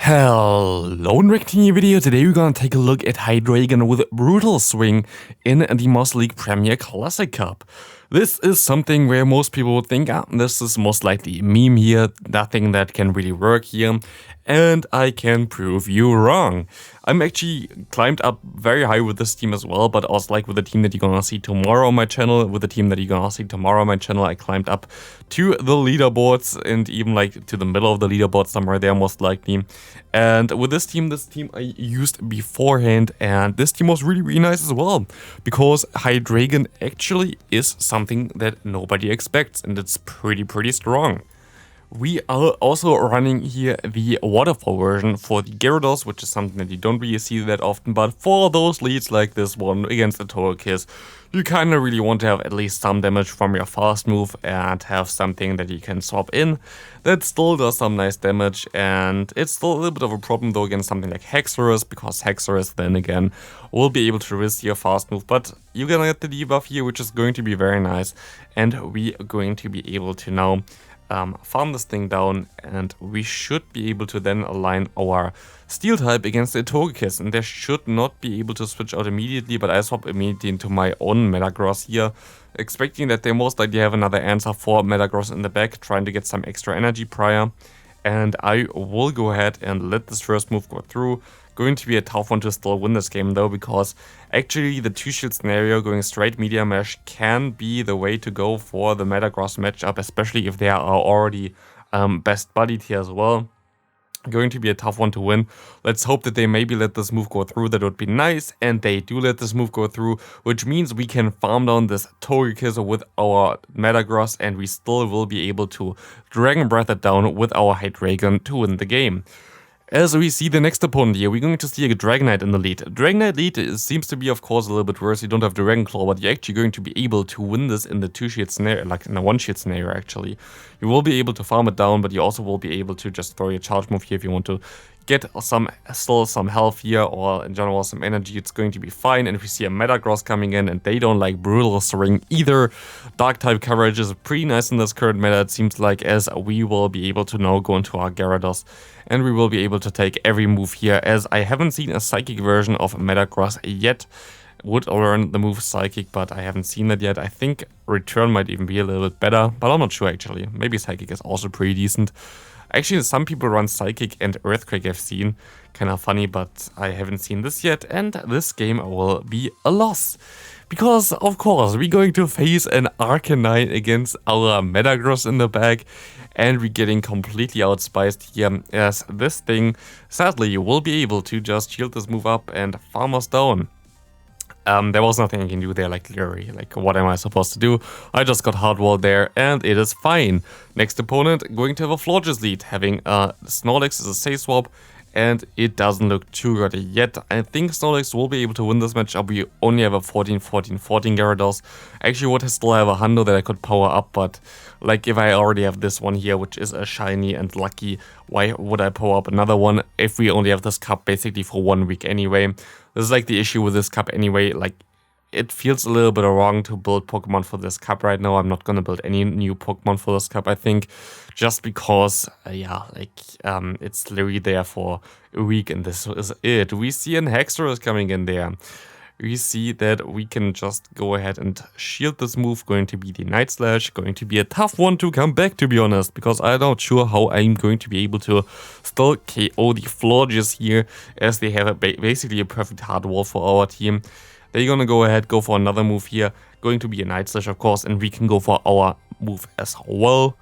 Hello and welcome to a new video. Today we're gonna take a look at Hydreigon with Brutal Swing in the Moss League Premier Classic Cup. This is something where most people would think, this is most likely a meme here, nothing that can really work here, and I can prove you wrong. I'm actually climbed up very high with this team as well, but also like with the team that you're gonna see tomorrow on my channel, I climbed up to the leaderboards and even like to the middle of the leaderboard somewhere there most likely. And with this team I used beforehand, and this team was really nice as well, because Hydreigon actually is something that nobody expects, and it's pretty strong. We are also running here the waterfall version for the Gyarados, which is something that you don't really see that often, but for those leads like this one against the Togekiss, you kinda really want to have at least some damage from your fast move and have something that you can swap in that still does some nice damage. And it's still a little bit of a problem though against something like Haxorus, because Haxorus then again will be able to resist your fast move, but you're gonna get the debuff here, which is going to be very nice, and we are going to be able to now farm this thing down, and we should be able to then align our steel type against the Togekiss, and they should not be able to switch out immediately, but I swap immediately into my own Metagross here, expecting that they most likely have another answer for Metagross in the back, trying to get some extra energy prior. And I will go ahead and let this first move go through. Going to be a tough one to still win this game though, because actually the 2-shield scenario going straight Media Mesh can be the way to go for the Metagross matchup, especially if they are already best buddied here as well. Going to be a tough one to win. Let's hope that they maybe let this move go through. That would be nice, and they do let this move go through, which means we can farm down this Togekiss with our Metagross, and we still will be able to Dragon Breath it down with our Hydreigon to win the game. As we see the next opponent here, we're going to see a Dragonite in the lead. Dragonite lead seems to be, of course, a little bit worse. You don't have Dragon Claw, but you're actually going to be able to win this in the 2-shield scenario, like in the 1-shield scenario, actually. You will be able to farm it down, but you also will be able to just throw your charge move here if you want to get still some health here, or in general some energy. It's going to be fine. And if we see a Metagross coming in, and they don't like Brutal Swing either, Dark type coverage is pretty nice in this current meta, it seems like, as we will be able to now go into our Gyarados, and we will be able to take every move here, as I haven't seen a Psychic version of Metagross yet. Would learn the move Psychic, but I haven't seen it yet. I think Return might even be a little bit better, but I'm not sure actually. Maybe Psychic is also pretty decent. Actually, some people run Psychic and Earthquake I've seen. Kind of funny, but I haven't seen this yet, and this game will be a loss. Because, of course, we're going to face an Arcanine against our Metagross in the back, and we're getting completely outspiced here, as this thing, sadly, will be able to just shield this move up and farm us down. There was nothing I can do there, like literally, like what am I supposed to do? I just got hardwalled there, and it is fine. Next opponent, going to have a Florges lead, having Snorlax as a safe swap, and it doesn't look too good yet. I think Snorlax will be able to win this matchup. We only have a 14-14 Gyarados. Actually would still have a Hundo that I could power up, but like if I already have this one here, which is a shiny and lucky, why would I power up another one if we only have this cup basically for 1 week anyway? This is like the issue with this cup anyway. Like, it feels a little bit wrong to build Pokemon for this cup right now. I'm not gonna build any new Pokemon for this cup, I think, just because, it's literally there for a week, and this is it. We see an Haxorus coming in there. We see that we can just go ahead and shield this move, going to be the Night Slash, going to be a tough one to come back, to be honest, because I'm not sure how I'm going to be able to still KO the Florges here, as they have basically a perfect hard wall for our team. They're gonna go ahead, go for another move here, going to be a Night Slash, of course, and we can go for our move as well.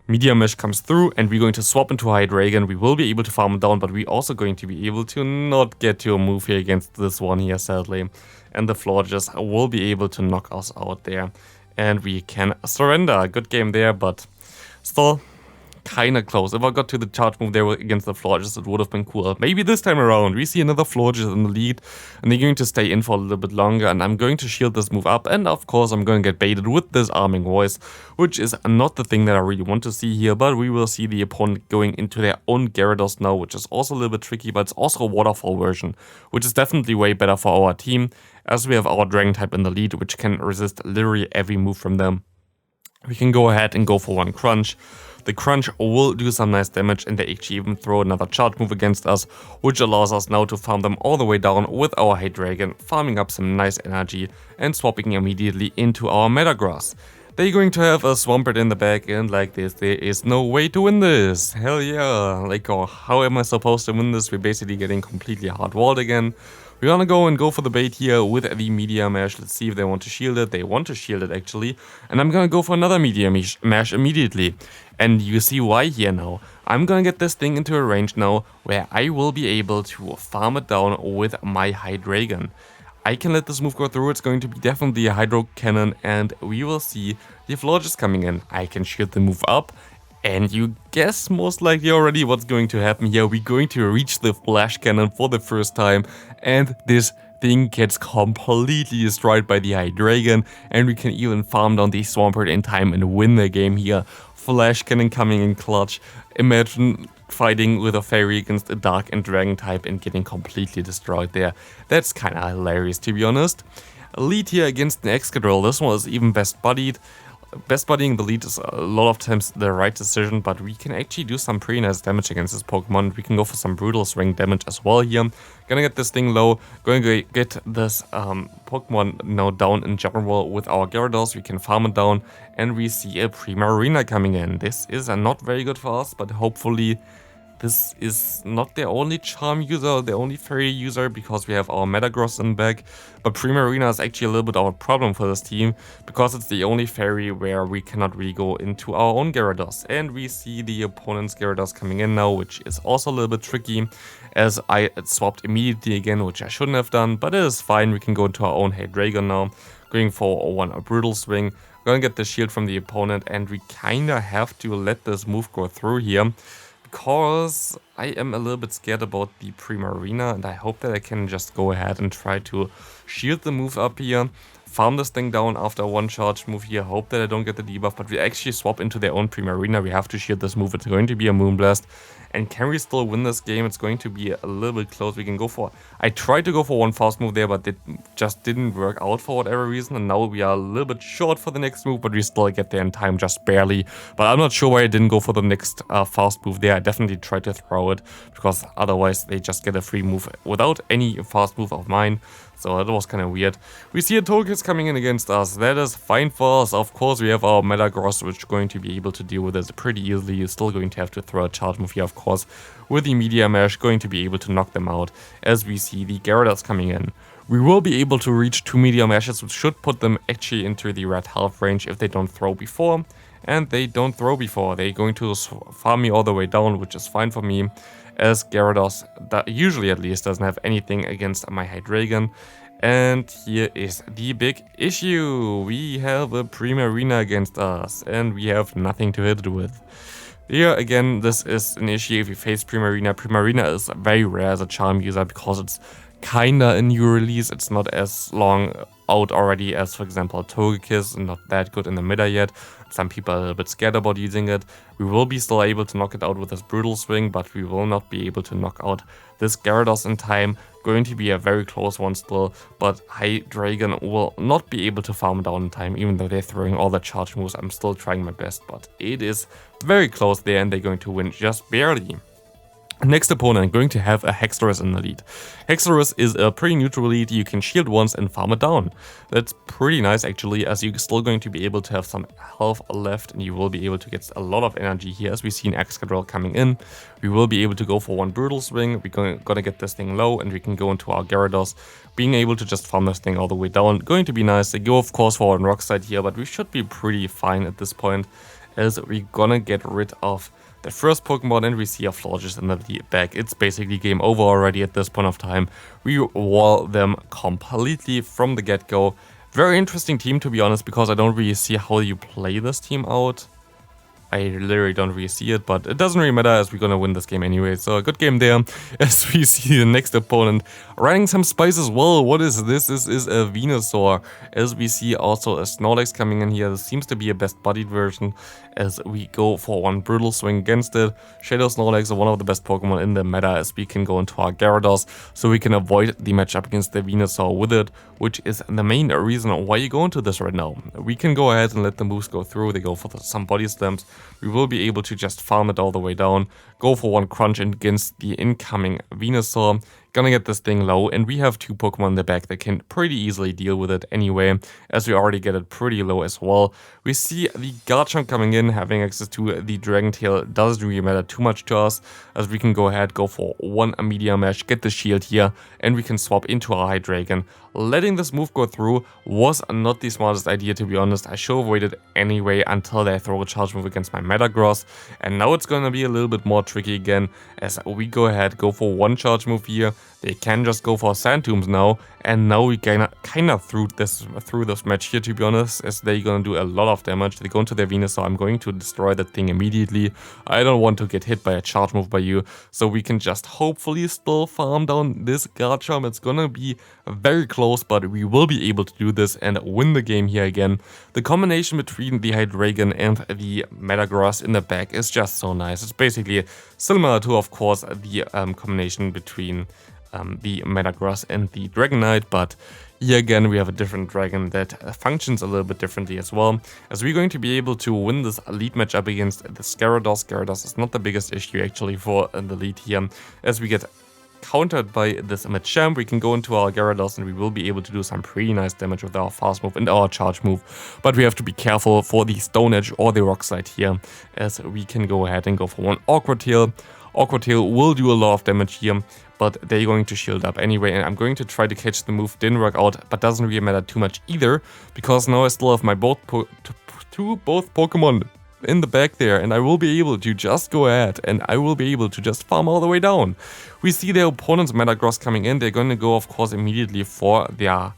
Media Mesh comes through, and we're going to swap into Hydreigon. We will be able to farm it down, but we're also going to be able to not get to a move here against this one here, sadly. And the Florges will be able to knock us out there, and we can surrender. Good game there, but still kinda close. If I got to the charge move there against the Florges, it would have been cool. Maybe this time around we see another Florges in the lead, and they're going to stay in for a little bit longer, and I'm going to shield this move up, and of course I'm going to get baited with this Arming Voice, which is not the thing that I really want to see here, but we will see the opponent going into their own Gyarados now, which is also a little bit tricky, but it's also a waterfall version, which is definitely way better for our team, as we have our Dragon type in the lead, which can resist literally every move from them. We can go ahead and go for one Crunch. The crunch will do some nice damage, and they actually even throw another charge move against us, which allows us now to farm them all the way down with our Hydreigon, farming up some nice energy and swapping immediately into our Metagross. They're going to have a Swampert in the back, and like this, there is no way to win this. Hell yeah. Like, oh, how am I supposed to win this? We're basically getting completely hard-walled again. We're gonna go for the bait here with the Meteor Mash. Let's see if they want to shield it. They want to shield it, actually. And I'm gonna go for another Meteor Mash immediately. And you see why here now. I'm gonna get this thing into a range now where I will be able to farm it down with my Hydreigon. I can let this move go through. It's going to be definitely a Hydro Cannon, and we will see the Florges coming in. I can shield the move up, and you guess most likely already what's going to happen here. We're going to reach the Flash Cannon for the first time, and this thing gets completely destroyed by the Hydreigon, and we can even farm down the Swampert in time and win the game here. Flash Cannon coming in clutch. Imagine fighting with a fairy against a dark and dragon type and getting completely destroyed there. That's kinda hilarious, to be honest. Lead here against an Excadrill. This one is even best buddied. Best buddying the lead is a lot of times the right decision, but we can actually do some pretty nice damage against this Pokemon. We can go for some brutal swing damage as well here. Gonna get this thing low, going to get this Pokemon now down in general with our Gyarados. We can farm it down, and we see a Primarina coming in. This is not very good for us, but hopefully this is not the only charm user, the only fairy user, because we have our Metagross in back. But Primarina is actually a little bit of a problem for this team, because it's the only fairy where we cannot really go into our own Gyarados. And we see the opponent's Gyarados coming in now, which is also a little bit tricky, as I swapped immediately again, which I shouldn't have done, but it is fine. We can go into our own Hydreigon now, going for a brutal swing. Gonna get the shield from the opponent, and we kinda have to let this move go through here, because I am a little bit scared about the Primarina, and I hope that I can just go ahead and try to shield the move up here, farm this thing down after one charge move here, hope that I don't get the debuff, but we actually swap into their own Primarina. We have to shield this move. It's going to be a Moonblast. And can we still win this game? It's going to be a little bit close. We can go for... I tried to go for one fast move there, but it just didn't work out for whatever reason. And now we are a little bit short for the next move, but we still get there in time, just barely. But I'm not sure why I didn't go for the next fast move there. I definitely tried to throw it, because otherwise they just get a free move without any fast move of mine. So that was kind of weird. We see a Togekiss coming in against us. That is fine for us. Of course, we have our Metagross, which is going to be able to deal with this pretty easily. You're still going to have to throw a charge move here, of course, with the Meteor Mash, going to be able to knock them out, as we see the Gyarados coming in. We will be able to reach 2 Meteor Mashes, which should put them actually into the red health range if they don't throw before. And they don't throw before. They're going to farm me all the way down, which is fine for me, as Gyarados, that usually at least, doesn't have anything against my Hydreigon. And here is the big issue. We have a Primarina against us, and we have nothing to hit it with. Here again, this is an issue if you face Primarina. Primarina is very rare as a charm user, because it's kinda a new release. It's not as long out already as, for example, Togekiss, and not that good in the meta yet. Some people are a little bit scared about using it. We will be still able to knock it out with this brutal swing, but we will not be able to knock out this Gyarados in time. Going to be a very close one still, but Hydreigon will not be able to farm down in time, even though they're throwing all the charge moves. I'm still trying my best, but it is very close there, and they're going to win just barely. Next opponent, going to have a Haxorus in the lead. Haxorus is a pretty neutral lead. You can shield once and farm it down. That's pretty nice actually, as you're still going to be able to have some health left, and you will be able to get a lot of energy here, as we see an Excadrill coming in. We will be able to go for one brutal swing. We're gonna get this thing low, and we can go into our Gyarados, being able to just farm this thing all the way down. Going to be nice. They go of course for one Rock Slide here, but we should be pretty fine at this point, as we're gonna get rid of the first Pokemon, and we see a Florges in the back. It's basically game over already at this point of time. We wall them completely from the get-go. Very interesting team, to be honest, because I don't really see how you play this team out. I literally don't really see it, but it doesn't really matter, as we're gonna win this game anyway. So a good game there, as we see the next opponent riding some spice as well. What is this? This is a Venusaur, as we see also a Snorlax coming in here. This seems to be a best buddied version, as we go for one brutal swing against it. Shadow Snorlax are one of the best Pokemon in the meta, as we can go into our Gyarados, so we can avoid the matchup against the Venusaur with it, which is the main reason why you go into this right now. We can go ahead and let the moves go through. They go for some body slams. we will be able to just farm it all the way down, go for one crunch against the incoming Venusaur. Gonna get this thing low, and we have 2 Pokemon in the back that can pretty easily deal with it anyway, as we already get it pretty low as well. We see the Garchomp coming in, having access to the Dragon Tail doesn't really matter too much to us, as we can go ahead, go for one Meteor Mash, get the shield here, and we can swap into our Hydreigon. Letting this move go through was not the smartest idea, to be honest. I should have waited anyway until they throw a charge move against my Metagross, and now it's gonna be a little bit more tricky again, as we go ahead, go for one charge move here. They can just go for Sand Tombs now, and now we kinda through this match here, to be honest, as they're gonna do a lot of damage. They go into their Venusaur, I'm going to destroy that thing immediately. I don't want to get hit by a charge move by you, so we can just hopefully still farm down this Garchomp. It's gonna be very close, but we will be able to do this and win the game here again. The combination between the Hydreigon and the Metagross in the back is just so nice. It's basically similar to, of course, the combination between the Metagross and the Dragonite, but here again we have a different dragon that functions a little bit differently as well, as we're going to be able to win this lead match up against the Gyarados. Gyarados is not the biggest issue actually for the lead here, as we get countered by this Machamp. We can go into our Gyarados and we will be able to do some pretty nice damage with our fast move and our charge move, but we have to be careful for the Stone Edge or the Rock Slide here, as we can go ahead and go for one Awkward Tail. Awkward Tail will do a lot of damage here, but they're going to shield up anyway, and I'm going to try to catch the move. Didn't work out, but doesn't really matter too much either, because now I still have my both Pokemon in the back there, and I will be able to just go ahead and I will be able to just farm all the way down. We see their opponent's Metagross coming in. They're going to go, of course, immediately for their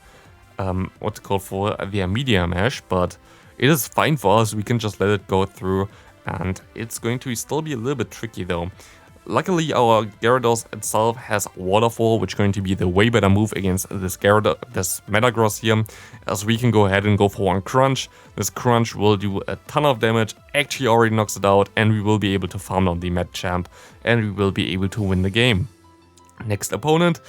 for their Meteor Mash, but it is fine for us. We can just let it go through, and it's going to still be a little bit tricky though. Luckily, our Gyarados itself has Waterfall, which is going to be the way better move against this Metagross here, as we can go ahead and go for one Crunch. This Crunch will do a ton of damage, actually already knocks it out, and we will be able to farm down the Machamp, and we will be able to win the game. Next opponent,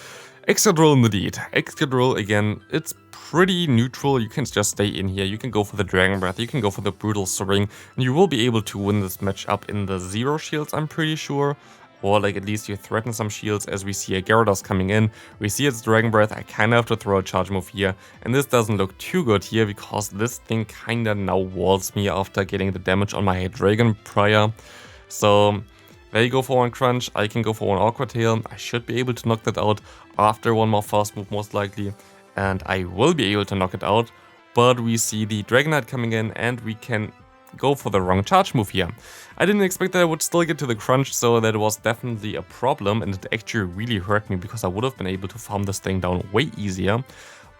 Excadrill in the lead. Excadrill, again, it's pretty neutral. You can just stay in here. You can go for the Dragon Breath, you can go for the Brutal Swing, and you will be able to win this match up in the 0 shields, I'm pretty sure. Or like at least you threaten some shields, as we see a Gyarados coming in. We see its Dragon Breath. I kind of have to throw a charge move here, and this doesn't look too good here because this thing kind of now walls me after getting the damage on my Hydreigon prior. So they go for one Crunch, I can go for one Awkward Tail. I should be able to knock that out after one more fast move most likely, and I will be able to knock it out. But we see the Dragonite coming in, and we can go for the wrong charge move here. I didn't expect that I would still get to the Crunch, so that was definitely a problem, and it actually really hurt me because I would have been able to farm this thing down way easier.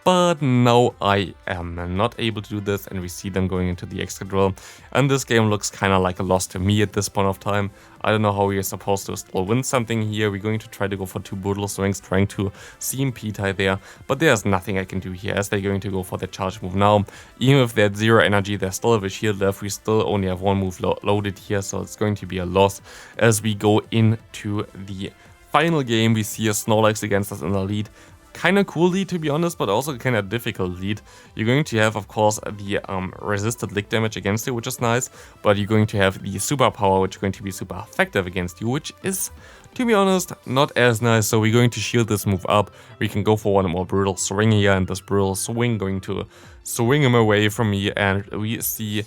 But now I am not able to do this, and we see them going into the Excadrill, and this game looks kind of like a loss to me at this point of time. I don't know how we are supposed to still win something here. We're going to try to go for 2 Brutal Swings, trying to CMP tie there, but there's nothing I can do here, as they're going to go for the charge move now. Even if they're at 0 energy, they still have a shield left. We still only have one move loaded here, so it's going to be a loss. As we go into the final game, we see a Snorlax against us in the lead. Kind of cool lead, to be honest, but also kind of difficult lead. You're going to have, of course, the resisted lick damage against you, which is nice, but you're going to have the superpower, which is going to be super effective against you, which is, to be honest, not as nice. So we're going to shield this move up. We can go for one more Brutal Swing here, and this Brutal Swing going to swing him away from me, and we see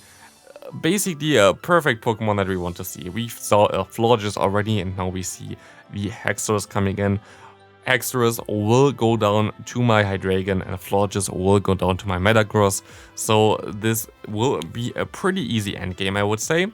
basically a perfect Pokemon that we want to see. We saw Florges already, and now we see the Haxorus coming in. Haxorus will go down to my Hydreigon, and Florges will go down to my Metagross. So this will be a pretty easy endgame, I would say,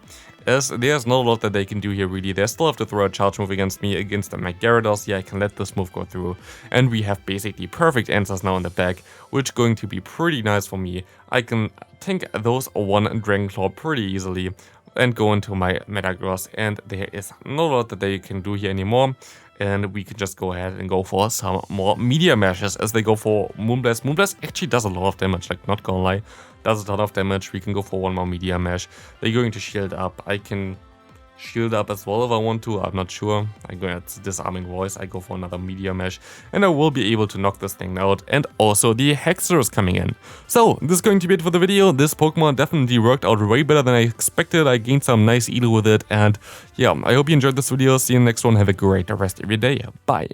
as there's not a lot that they can do here really. They still have to throw a charge move against me, against my Gyarados. Yeah, I can let this move go through, and we have basically perfect answers now in the back, which is going to be pretty nice for me. I can tank those one Dragon Claw pretty easily and go into my Metagross, and there is not a lot that they can do here anymore. And we can just go ahead and go for some more Meteor Mashes, as they go for Moonblast. Moonblast actually does a lot of damage, like, not gonna lie, does a ton of damage. We can go for one more Meteor Mash. They're going to shield up. I can shield up as well if I want to. I'm not sure. I go at Disarming Voice, I go for another Meteor Mesh, and I will be able to knock this thing out. And also the Haxorus coming in. So this is going to be it for the video. This Pokemon definitely worked out way better than I expected. I gained some nice Elo with it, and yeah, I hope you enjoyed this video. See you in the next one. Have a great rest of your day. Bye.